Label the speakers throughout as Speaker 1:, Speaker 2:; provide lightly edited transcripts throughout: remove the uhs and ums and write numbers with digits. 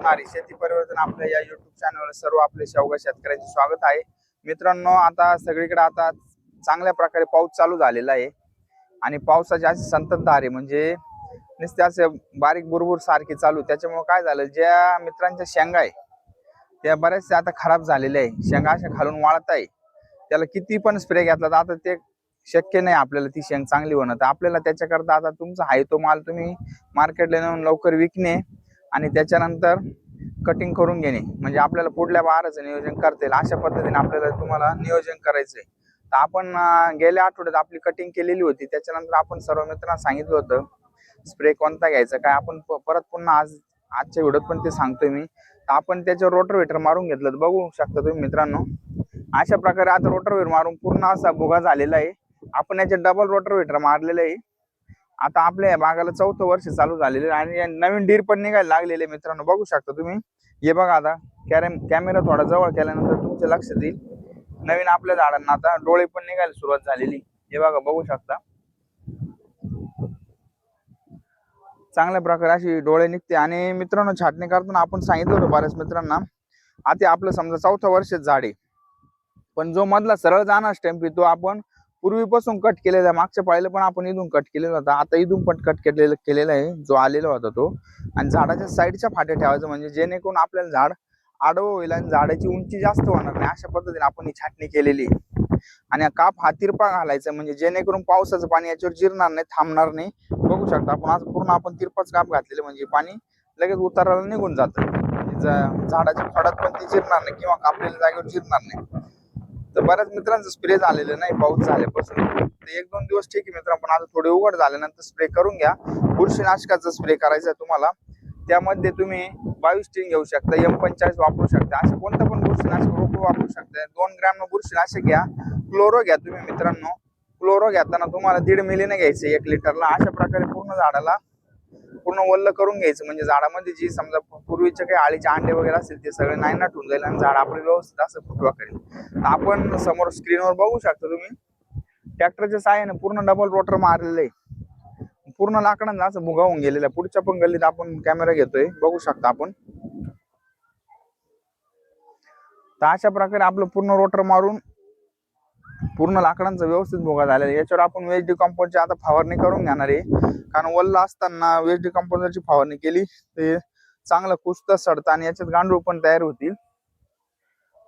Speaker 1: रामकृष्णारी शेती परिवर्तन आपल्या या YouTube चॅनलवर सर्व आपले शेवगा शेतकऱ्यांचे स्वागत आहे। मित्रांनो, आता सगळीकडे आता चांगल्या प्रकारे पाऊस चालू झालेला आहे आणि पावसाची अशी संततधार आहे, म्हणजे नुसते असे बारीक बुरबुर सारखी चालू। त्याच्यामुळे काय झालं, ज्या मित्रांच्या शेंगा आहे त्या बऱ्याचशा आता खराब झालेल्या आहे, शेंगा अशा खालून वाळत आहे। त्याला किती पण स्प्रे घेतला तर आता ते शक्य नाही आपल्याला ती शेंग चांगली होणं। तर आपल्याला त्याच्याकरता आता तुमचा आहे तो माल तुम्ही मार्केटला नेऊन लवकर विकणे आणि त्याच्यानंतर कटिंग करून घेणे, म्हणजे आपल्याला पुढल्या बाराचं नियोजन करता येईल। अशा पद्धतीने आपल्याला तुम्हाला नियोजन करायचंय। तर आपण गेल्या आठवड्यात आपली कटिंग केलेली होती, त्याच्यानंतर आपण सर्व मित्रांना सांगितलं होतं स्प्रे कोणता घ्यायचा काय। आपण परत पुन्हा आजच्या व्हिडिओत पण ते सांगतोय मी। तर आपण त्याच्यावर रोटरवेटर मारून घेतलं, बघू शकता तुम्ही मित्रांनो। अशा प्रकारे आता रोटरवेटर मारून पूर्ण असा भुगा झालेला आहे। आपण याचे डबल रोटरवेटर मारलेले आहे। आता आपल्या बागाला 4थं वर्ष चालू झालेले आणि नवीन डीर पण निघायला लागलेले मित्रांनो, बघू शकता तुम्ही। हे बघा, आता कॅमेरा थोडा जवळ केल्यानंतर तुमच्या लक्षात येईल नवीन आपल्या झाडांना आता डोळे पण निघायला सुरुवात झालेली। हे बघा, बघू शकता चांगल्या प्रकारे अशी डोळे निघते। आणि मित्रांनो, छाटणी करताना आपण सांगितलं होतं बऱ्याच मित्रांना, आता आपलं समजा 4थं वर्ष झाड आहे, पण जो मधला सरळ जाणार स्टेम्प तो आपण पूर्वीपासून कट केलेला आहे। मागच्या पाळीला पण आपण इथून कट केलेला होता, आता इथून पण कट केलेला आहे जो आलेला होता तो। आणि झाडाच्या साईडच्या फाट्या ठेवायचं, म्हणजे जेणेकरून आपल्याला झाड आडवं होईल आणि झाडाची उंची जास्त होणार नाही। अशा पद्धतीने आपण ही छाटणी केलेली आहे। आणि काप हा तिरपा घालायचा, म्हणजे जेणेकरून पावसाचं पाणी याच्यावर जिरणार नाही, थांबणार नाही। बघू शकता आपण आज पूर्ण आपण तिरपाच काप घातलेले, म्हणजे पाणी लगेच उतारायला निघून जातं, म्हणजे झाडाच्या फडात पण ती जिरणार नाही किंवा कापलेल्या जागेवर जिरणार नाही। तर बऱ्याच मित्रांचं स्प्रे झालेलं नाही पाऊस झाल्यापासून, तर 1-2 दिवस ठीक आहे मित्रांनो, पण आता थोडे उघड झाल्यानंतर स्प्रे करून घ्या। बुरशीनाशकाचा स्प्रे करायचा आहे तुम्हाला, त्यामध्ये तुम्ही 22 टीन घेऊ शकता, M45 वापरू शकता, असे कोणतं पण बुरशीनाशक रोप वापरू शकता। 2 ग्रॅम बुरशीनाशक घ्या, क्लोरो घ्या तुम्ही मित्रांनो। क्लोरो घेताना तुम्हाला 1.5 मिलीने घ्यायचं 1 लिटरला। अशा प्रकारे पूर्ण झाडाला पूर्ण वल्ल करून घ्यायचं, म्हणजे झाडामध्ये जी समजा पूर्वीचे काही आळीचे अंडे वगैरे असतील ते सगळे नायनाट होऊन जाईल आणि झाड आपलं व्यवस्थित असं फुटवा करेल। तर आपण समोर स्क्रीनवर बघू शकता तुम्ही, ट्रॅक्टरच्या साहाय्याने पूर्ण डबल रोटर मारलेलं आहे, पूर्ण लाकडांना असं भुगा होऊन गेलेलं आहे। पुढच्या पण गल्लीत आपण कॅमेरा घेतोय, बघू शकता आपण। तर अशा प्रकारे आपलं पूर्ण रोटर मारून पूर्ण लाकडांचा व्यवस्थित भुगा झालेला आहे। याच्यावर आपण वेस्ट डिकम्पोजची आता फवारणी करून घेणार आहे, कारण वल्ल असताना वेस्ट डिकम्पोजरची फवारणी केली ते चांगलं कुजतं, सडतं आणि याच्यात गांडूळ पण तयार होतील।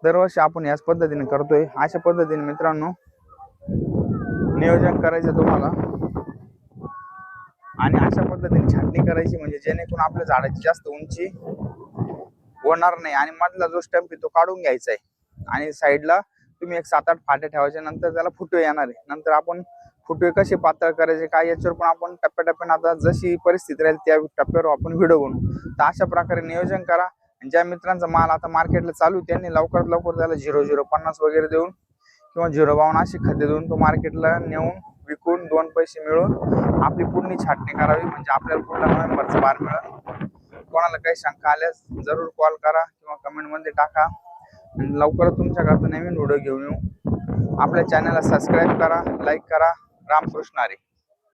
Speaker 1: दरवर्षी आपण याच पद्धतीने करतोय। अशा पद्धतीने मित्रांनो नियोजन करायचं तुम्हाला आणि अशा पद्धतीने छाटणी करायची, म्हणजे जेणेकरून आपल्या झाडाची जास्त उंची होणार नाही। आणि मधला जो स्टंप आहे तो काढून घ्यायचा आहे आणि साईडला तुम्ही एक 7-8 फाटे ठेवायचे, नंतर त्याला फुटवे येणार आहे। नंतर आपण फुटवे कसे पातळ करायचे काय याच्यावर पण आपण टप्प्याटप्प्याने आता जशी परिस्थिती राहील त्या टप्प्यावर आपण व्हिडिओ बनवू। तर अशा प्रकारे नियोजन करा। ज्या मित्रांचा माल आता मार्केटला चालू त्यांनी लवकरात लवकर त्याला 0050 वगैरे देऊन किंवा 052 अशी खते देऊन तो मार्केटला नेऊन विकून 2 पैसे मिळून आपली पूर्ण छाटणी करावी, म्हणजे आपल्याला पुढला नोव्हेंबरचा बार मिळेल। कोणाला काही शंका आल्यास जरूर कॉल करा किंवा कमेंट मध्ये टाका, आणि लवकरच तुमच्याकरता नवीन व्हिडिओ घेऊन येऊ। आपल्या चॅनलला सबस्क्राईब करा, लाईक करा। रामकृष्ण हरी।